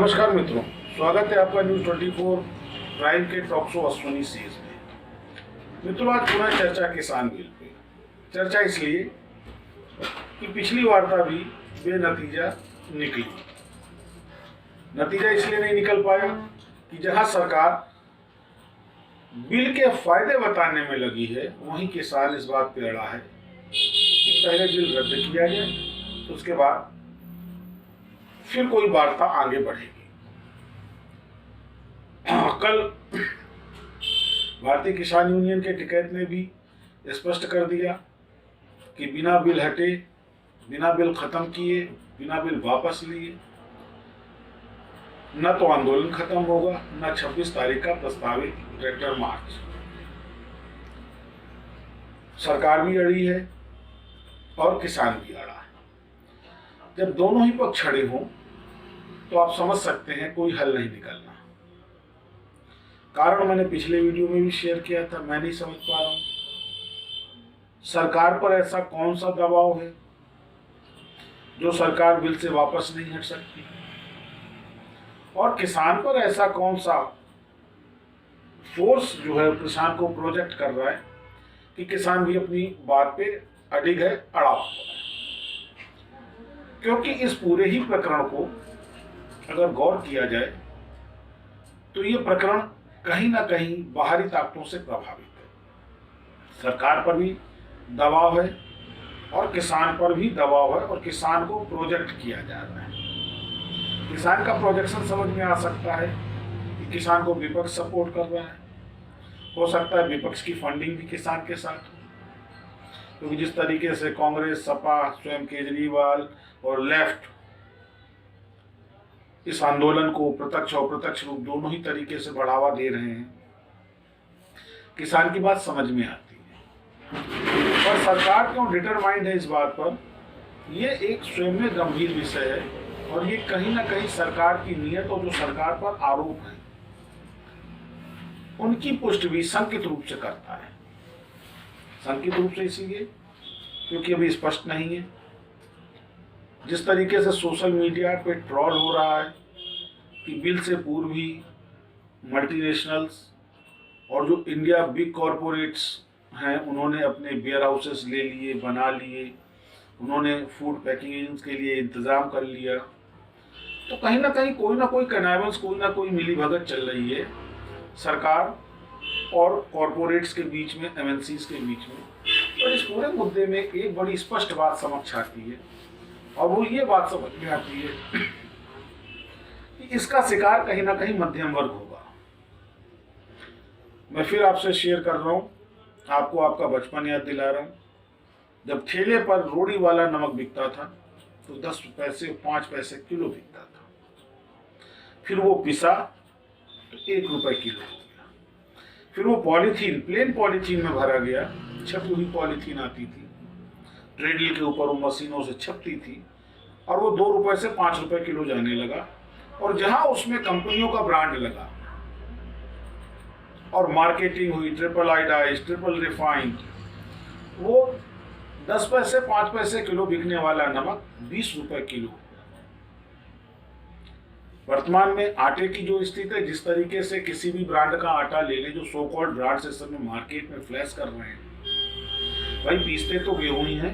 नमस्कार मित्रों, स्वागत है आपका न्यूज 24 प्राइम के टॉक शो अश्विनी सीरीज में। मित्रों, आज पुनः चर्चा किसान बिल पे। चर्चा इसलिए कि पिछली वार्ता भी बेनतीजा निकली। नतीजा इसलिए नहीं निकल पाया कि जहां सरकार बिल के फायदे बताने में लगी है, वहीं किसान इस बात पे अड़ा है कि पहले बिल रद्द किया जाए, तो उसके बाद फिर कोई वार्ता आगे बढ़ेगी। कल भारतीय किसान यूनियन के टिकैत ने भी स्पष्ट कर दिया कि बिना बिल हटे, बिना बिल खत्म किए, बिना बिल वापस लिए न तो आंदोलन खत्म होगा, न 26 तारीख का प्रस्तावित ट्रैक्टर मार्च। सरकार भी अड़ी है और किसान भी अड़ा है। जब दोनों ही पक्ष अड़े हों तो आप समझ सकते हैं कोई हल नहीं निकलना। कारण मैंने पिछले वीडियो में भी शेयर किया था, मैं नहीं समझ पा रहा हूं सरकार पर ऐसा कौन सा दबाव है जो सरकार बिल से वापस नहीं हट सकती, और किसान पर ऐसा कौन सा फोर्स जो है किसान को प्रोजेक्ट कर रहा है कि किसान भी अपनी बात पे अडिग है, अड़ा हुआ है। क्योंकि इस पूरे ही प्रकरण को अगर गौर किया जाए तो ये प्रकरण कहीं ना कहीं बाहरी ताकतों से प्रभावित है। सरकार पर भी दबाव है और किसान पर भी दबाव है, और किसान को प्रोजेक्ट किया जा रहा है। किसान का प्रोजेक्शन समझ में आ सकता है कि किसान को विपक्ष सपोर्ट कर रहा है। हो सकता है विपक्ष की फंडिंग भी किसान के साथ हो, क्योंकि जिस तरीके से कांग्रेस, सपा, स्वयं केजरीवाल और लेफ्ट इस आंदोलन को प्रत्यक्ष और अप्रत्यक्ष रूप दोनों ही तरीके से बढ़ावा दे रहे हैं, किसान की बात समझ में आती है। और सरकार क्यों डिटरमाइंड है इस बात पर, यह एक स्वयं में गंभीर विषय है, और ये कहीं ना कहीं सरकार की नीयत और जो सरकार पर आरोप है उनकी पुष्टि भी संकित रूप से करता है। संकित रूप से इसीलिए क्योंकि अभी स्पष्ट नहीं है। जिस तरीके से सोशल मीडिया पे ट्रॉल हो रहा है कि बिल से पूर्व ही मल्टीनेशनल्स और जो इंडिया बिग कॉरपोरेट्स हैं उन्होंने अपने वेयर हाउसेस ले लिए, बना लिए, उन्होंने फूड पैकेजिंग के लिए इंतज़ाम कर लिया, तो कहीं ना कहीं कोई ना कोई कनाइवेंस, कोई ना कोई मिलीभगत चल रही है सरकार और कॉरपोरेट्स के बीच में, एमएनसीज के बीच में। और इस पूरे मुद्दे में एक बड़ी स्पष्ट बात समझ आती है, और वो ये बात समझ में आती है कि इसका शिकार कहीं ना कहीं मध्यम वर्ग होगा। मैं फिर आपसे शेयर कर रहा हूं, आपको आपका बचपन याद दिला रहा हूं, जब ठेले पर रोड़ी वाला नमक बिकता था तो 10 पैसे 5 पैसे किलो बिकता था। फिर वो पिसा तो 1 रुपए किलो हो गया। फिर वो पॉलीथीन, प्लेन पॉलीथीन में भरा गया, छपी हुई पॉलीथीन आती थी, ट्रेडल के ऊपर वो मशीनों से छपती थी, और वो 2 रुपए से 5 रुपए किलो जाने लगा। और जहां उसमें कंपनियों का ब्रांड लगा और मार्केटिंग हुई, ट्रिपल आयोडाइज, ट्रिपल रिफाइंड, वो 10 पैसे 5 पैसे किलो बिकने वाला नमक 20 रुपए किलो। वर्तमान में आटे की जो स्थिति है, जिस तरीके से किसी भी ब्रांड का आटा ले लें, जो सो कॉल्ड ब्रांड्स इस समय मार्केट में फ्लैश कर रहे हैं, भाई पीसते तो गेहूं ही है,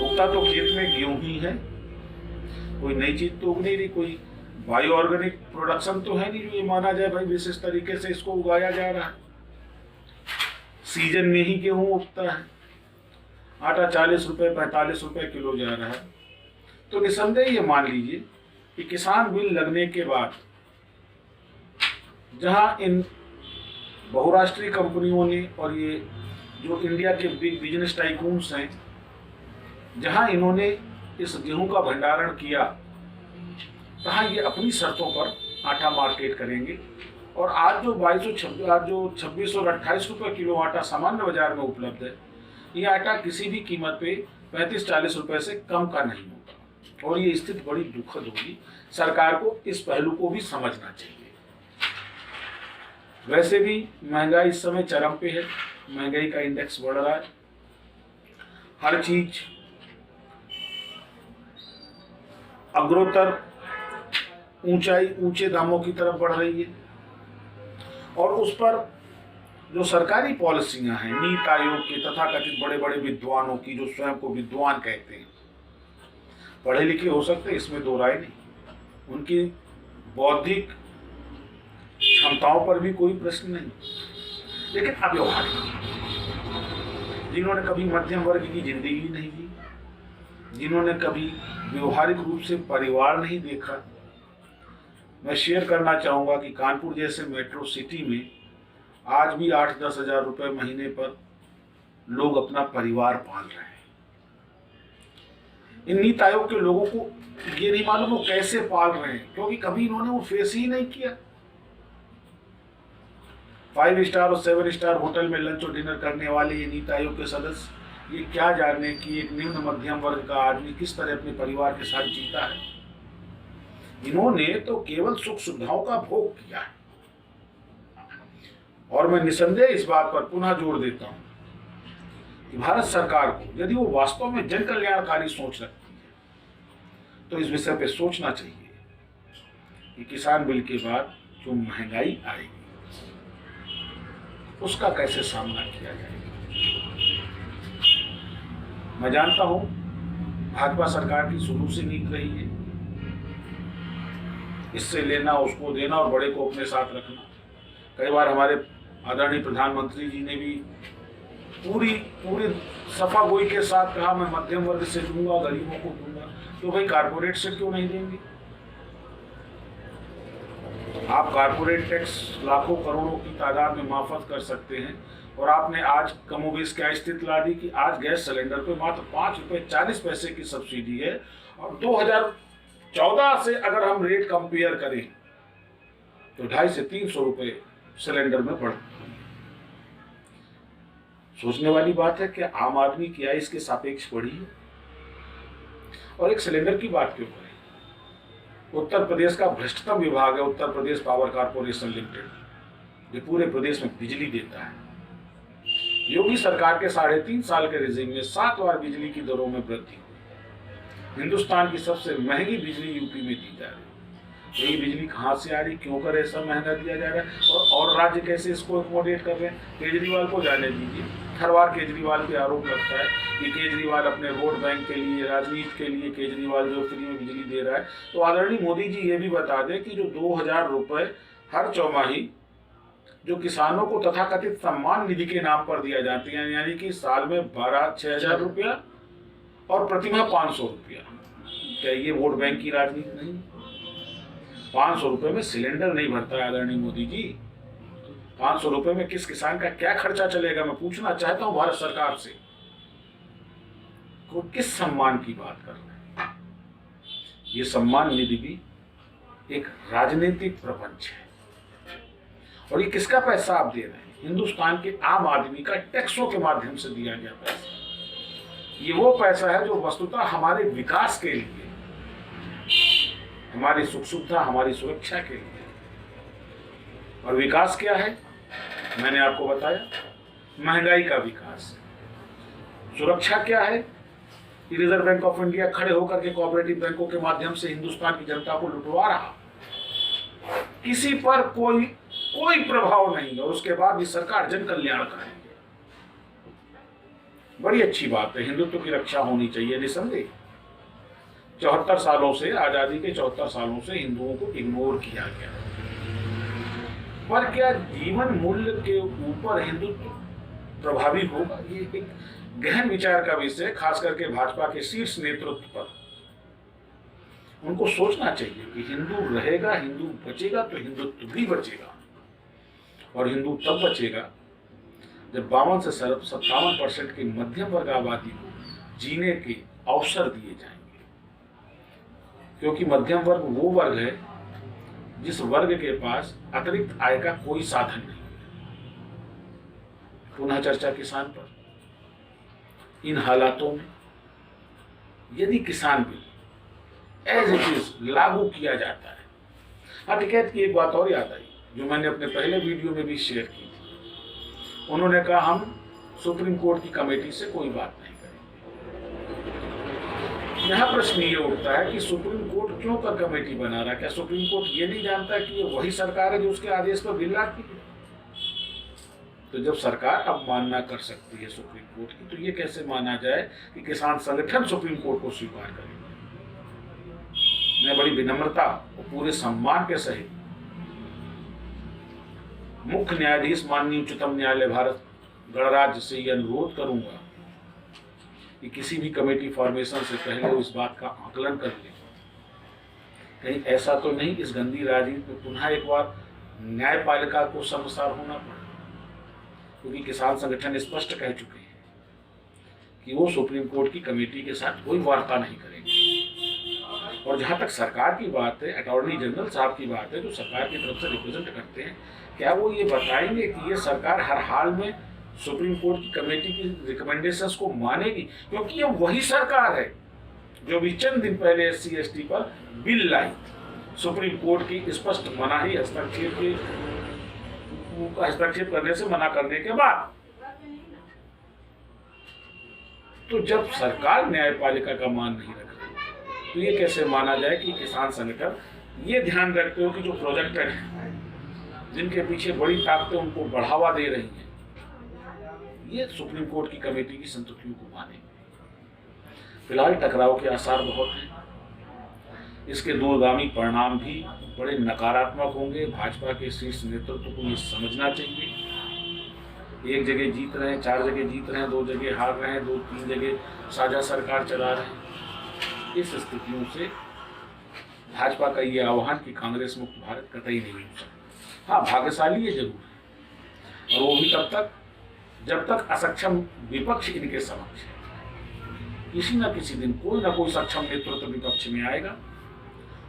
उगता तो खेत में गेहूं ही है, कोई नई चीज तो उग नहीं रही, कोई बायो ऑर्गेनिक प्रोडक्शन तो है नहीं जो ये माना जाए भाई विशेष तरीके से इसको उगाया जा रहा है। सीजन में ही गेहूं उगता है, आटा 40 रुपए 45 रुपए किलो जा रहा है। तो निसंदेह ये मान लीजिए कि किसान बिल लगने के बाद जहां इन बहुराष्ट्रीय कंपनियों ने और ये जो इंडिया के बिग बिजनेस टाइकून्स हैं, जहां इन्होंने इस गेहूं का भंडारण किया, तहां ये अपनी शर्तों पर आटा मार्केट करेंगे। और आज जो 26 और 28 रुपए किलो आटा सामान्य बाजार में उपलब्ध है, ये आटा किसी भी कीमत पे 35-40 रुपए से कम का नहीं होगा, और ये स्थिति बड़ी दुखद होगी। सरकार को इस पहलू को भी समझना चाहिए। वैसे भी महंगाई इस समय चरम पे है, महंगाई का इंडेक्स बढ़ रहा है, हर चीज अग्रोत्तर ऊंचे दामों की तरफ बढ़ रही है। और उस पर जो सरकारी पॉलिसियां हैं नीति आयोग के तथाकथित बड़े बड़े विद्वानों की, जो स्वयं को विद्वान कहते हैं, पढ़े लिखे हो सकते हैं, इसमें दो राय नहीं, उनकी बौद्धिक क्षमताओं पर भी कोई प्रश्न नहीं, लेकिन अव्यवहारिक, जिन्होंने कभी मध्यम वर्ग की जिंदगी नहीं जी, जिन्होंने कभी व्यवहारिक रूप से परिवार नहीं देखा। मैं शेयर करना चाहूँगा कि कानपुर जैसे मेट्रो सिटी में आज भी 8-10 हज़ार रुपये महीने पर लोग अपना परिवार पाल रहे हैं। इन नीति आयोग के लोगों को ये नहीं मालूम वो कैसे पाल रहे हैं, क्योंकि कभी इन्होंने वो फेस ही नहीं किया। 5 स्टार और 7 स्टार होटल में लंच और डिनर करने वाले ये नीति आयोग के सदस्य ये क्या जाने कि एक निम्न मध्यम वर्ग का आदमी किस तरह अपने परिवार के साथ जीता है। इन्होंने तो केवल सुख सुविधाओं का भोग किया है। और मैं निसंदेह इस बात पर पुनः जोर देता हूं कि भारत सरकार को यदि वो वास्तव में जन कल्याणकारी सोच रखती है तो इस विषय पे सोचना चाहिए कि किसान बिल के बाद जो महंगाई आएगी उसका कैसे सामना किया जाएगा। मैं जानता हूं भाजपा सरकार की शुरू से नीति रही है इससे लेना, उसको देना और बड़े को अपने साथ रखना। कई बार हमारे आदरणीय प्रधानमंत्री जी ने भी पूरी सफा गोई के साथ कहा मैं मध्यम वर्ग से दूंगा, गरीबों को दूंगा। तो भाई कारपोरेट से क्यों नहीं देंगे? आप कारपोरेट टैक्स लाखों करोड़ों की तादाद में माफत कर सकते हैं और आपने आज कमोबेश क्या स्थिति ला दी कि आज गैस सिलेंडर पे मात्र 5 रुपये 40 पैसे की सब्सिडी है और 2014 से अगर हम रेट कंपेयर करें तो 250 से 300 रुपये सिलेंडर में बढ़। सोचने वाली बात है कि आम आदमी की आय इसके सापेक्ष बढ़ी है। और एक सिलेंडर की बात क्यों करें? उत्तर प्रदेश का भ्रष्टतम विभाग है Uttar Pradesh power corporation limited, जो पूरे प्रदेश में बिजली देता है। योगी सरकार के 3.5 साल के रिजीम में 7 बार बिजली की दरों में वृद्धि हुई। हिंदुस्तान की सबसे महंगी बिजली यूपी में दी जा रही है। यही बिजली कहाँ से आ रही, क्यों कर ऐसा महंगा दिया जा रहा है और राज्य कैसे इसको अकोमोडेट कर रहे हैं? केजरीवाल को जाने दीजिए। हर बार केजरीवाल पे आरोप लगता है कि केजरीवाल अपने वोट बैंक के लिए, राजनीति के लिए केजरीवाल जो फ्री में बिजली दे रहा है। तो आदरणीय मोदी जी ये भी बता दें कि जो 2000 रुपये हर चौमाही जो किसानों को तथाकथित सम्मान निधि के नाम पर दिया जाते हैं, यानी कि साल में 6,000 रुपया और प्रतिमाह 500 रुपया, क्या ये वोट बैंक की राजनीति नहीं? 500 रुपये में सिलेंडर नहीं भरता है आदरणीय मोदी जी। 500 रुपये में किस किसान का क्या खर्चा चलेगा? मैं पूछना चाहता हूं भारत सरकार से, वो किस सम्मान की बात कर रहे हैं? ये सम्मान निधि भी एक राजनीतिक प्रपंच है। और ये किसका पैसा आप दे रहे हैं? हिंदुस्तान के आम आदमी का टैक्सों के माध्यम से दिया गया पैसा। ये वो पैसा है जो वस्तुतः हमारे विकास के लिए, हमारी सुख सुविधा, हमारी सुरक्षा के लिए। और विकास क्या है? मैंने आपको बताया, महंगाई का विकास। सुरक्षा क्या है? रिजर्व बैंक ऑफ इंडिया खड़े होकर के कोऑपरेटिव बैंकों के माध्यम से हिंदुस्तान की जनता को लुटवा रहा, किसी पर कोई प्रभाव नहीं है और उसके बाद भी सरकार जन कल्याणकारी है। बड़ी अच्छी बात है, हिंदुत्व की रक्षा होनी चाहिए निसंदेह। 74 सालों से, आजादी के 74 सालों से हिंदुओं को इग्नोर किया गया, पर क्या जीवन मूल्य के ऊपर हिंदुत्व प्रभावी होगा? ये एक गहन विचार का विषय, खास करके भाजपा के शीर्ष नेतृत्व पर। उनको सोचना चाहिए कि हिंदू रहेगा, हिंदू बचेगा तो हिंदुत्व भी बचेगा। और हिंदू तब बचेगा जब 52 से 57% की मध्यम वर्ग आबादी को जीने के अवसर दिए जाएंगे, क्योंकि मध्यम वर्ग वो वर्ग है जिस वर्ग के पास अतिरिक्त आय का कोई साधन नहीं है। पुनः चर्चा किसान पर। इन हालातों में यदि किसान बिल एज इट इज लागू किया जाता है, टिकैत की एक बात और याद आई जो मैंने अपने पहले वीडियो में भी शेयर की थी। उन्होंने कहा हम सुप्रीम कोर्ट की कमेटी से कोई बात नहीं करेंगे। यहाँ प्रश्न ये उठता है कि सुप्रीम कोर्ट क्यों कर कमेटी बना रहा है? क्या सुप्रीम कोर्ट ये नहीं जानता कि ये वही सरकार है जो उसके आदेश पर बिल लाती है? तो जब सरकार अवमानना कर सकती है सुप्रीम कोर्ट की, तो ये कैसे माना जाए कि किसान संगठन सुप्रीम कोर्ट को स्वीकार करेगा? मैं बड़ी विनम्रता और पूरे सम्मान के सहित मुख्य न्यायाधीश माननीय उच्चतम न्यायालय भारत गणराज्य से ये अनुरोध करूंगा कि किसी भी कमेटी फॉर्मेशन से पहले वो इस बात का आकलन कर ले, कहीं ऐसा तो नहीं इस गंदी राजनीति में पुनः एक बार न्यायपालिका को शर्मसार होना पड़े, क्योंकि किसान संगठन स्पष्ट कह चुके हैं कि वो सुप्रीम कोर्ट की कमेटी के साथ कोई वार्ता नहीं करेंगे। और जहां तक सरकार की बात है, अटॉर्नी जनरल साहब की बात है, जो सरकार की तरफ से रिप्रेजेंट करते हैं, क्या वो ये बताएंगे कि ये सरकार हर हाल में सुप्रीम कोर्ट की कमेटी की रिकमेंडेशंस को मानेगी? क्योंकि ये वही सरकार है जो भी चंद दिन पहले SC/ST पर बिल लाई, सुप्रीम कोर्ट की स्पष्ट मनाही हस्तक्षेप करने से मना करने के बाद। तो जब सरकार न्यायपालिका का मान नहीं रख रही, तो ये कैसे माना जाए कि किसान संगठन ये ध्यान रखते हो कि जो प्रोजेक्टेड है, जिनके पीछे बड़ी ताकतें उनको बढ़ावा दे रही हैं, ये सुप्रीम कोर्ट की कमेटी की संतुष्टियों को मानेंगे? फिलहाल टकराव के आसार बहुत हैं। इसके दूरगामी परिणाम भी बड़े नकारात्मक होंगे। भाजपा के शीर्ष नेतृत्व को ये समझना चाहिए। एक जगह जीत रहे हैं, 4 जगह जीत रहे हैं, 2 जगह हार रहे हैं, 2-3 जगह साझा सरकार चला रहे हैं। इस स्थितियों से भाजपा का ये आह्वान कि कांग्रेस मुक्त भारत कतई नहीं हो सकता। हाँ, भाग्यशाली ये जरूर है, और वो भी तब तक जब तक असक्षम विपक्ष इनके समक्ष है। किसी न किसी दिन कोई ना कोई सक्षम नेतृत्व विपक्ष में आएगा,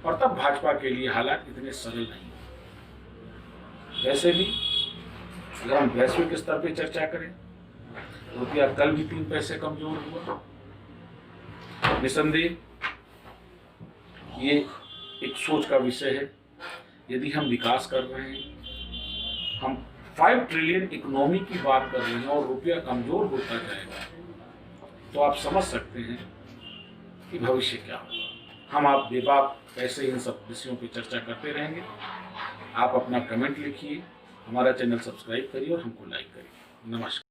और तब भाजपा के लिए हालात इतने सरल नहीं। वैसे भी अगर हम वैश्विक स्तर पे चर्चा करें, रुपया कल भी 3 पैसे कमजोर हुआ। निसंदेह ये एक सोच का विषय है। यदि हम विकास कर रहे हैं, हम 5 ट्रिलियन इकोनॉमी की बात कर रहे हैं और रुपया कमजोर होता जाएगा, तो आप समझ सकते हैं कि भविष्य क्या होगा। हम आप बेबाक ऐसे इन सब विषयों पर चर्चा करते रहेंगे। आप अपना कमेंट लिखिए, हमारा चैनल सब्सक्राइब करिए और हमको लाइक करिए। नमस्कार।